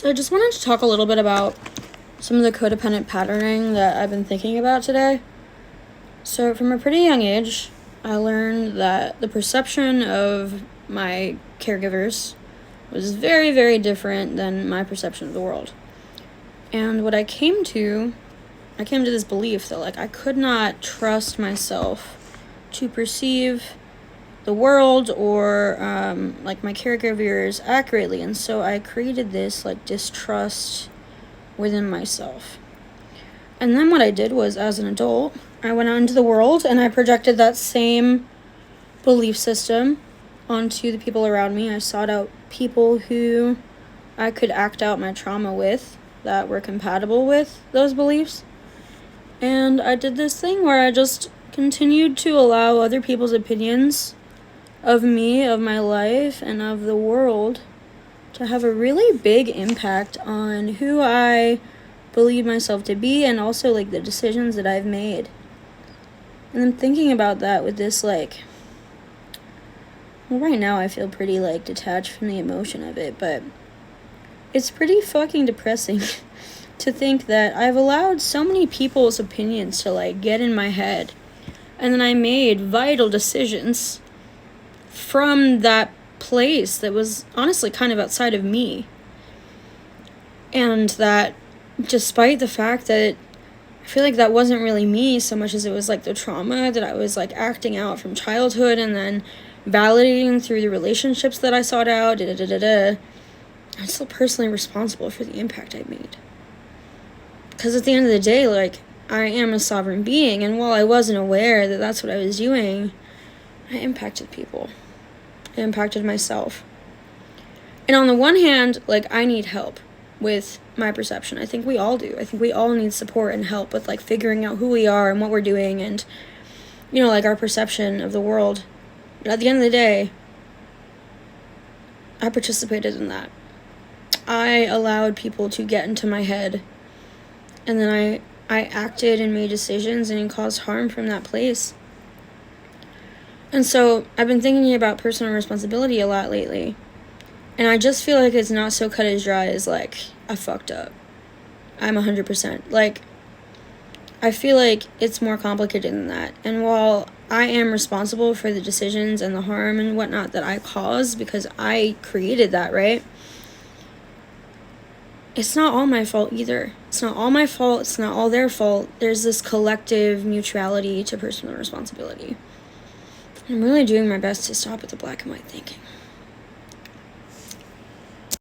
So I just wanted to talk a little bit about some of the codependent patterning that I've been thinking about today. So from a pretty young age, I learned that the perception of my caregivers was very, very different than my perception of the world. And what I came to this belief that I could not trust myself to perceive the world or my caregivers accurately, and so I created this distrust within myself. And then what I did was, as an adult, I went out into the world and I projected that same belief system onto the people around me. I sought out people who I could act out my trauma with, that were compatible with those beliefs. And I did this thing where I just continued to allow other people's opinions of me, of my life, and of the world to have a really big impact on who I believe myself to be, and also the decisions that I've made. And I'm thinking about that with this right now I feel pretty detached from the emotion of it, but it's pretty fucking depressing to think that I've allowed so many people's opinions to get in my head, and then I made vital decisions from that place that was honestly kind of outside of me. And that despite the fact that I feel like that wasn't really me so much as it was the trauma that I was acting out from childhood and then validating through the relationships that I sought out, I'm still personally responsible for the impact I made. Because at the end of the day, I am a sovereign being, and while I wasn't aware that that's what I was doing, I impacted people. I impacted myself. And on the one hand, I need help with my perception. I think we all do. I think we all need support and help with figuring out who we are and what we're doing and our perception of the world. But at the end of the day, I participated in that. I allowed people to get into my head, and then I acted and made decisions and caused harm from that place. And so I've been thinking about personal responsibility a lot lately, and I just feel like it's not so cut as dry as I fucked up. I'm 100%. I feel like it's more complicated than that. And while I am responsible for the decisions and the harm and whatnot that I caused because I created that, right? It's not all my fault either. It's not all my fault. It's not all their fault. There's this collective mutuality to personal responsibility. I'm really doing my best to stop with the black and white thinking.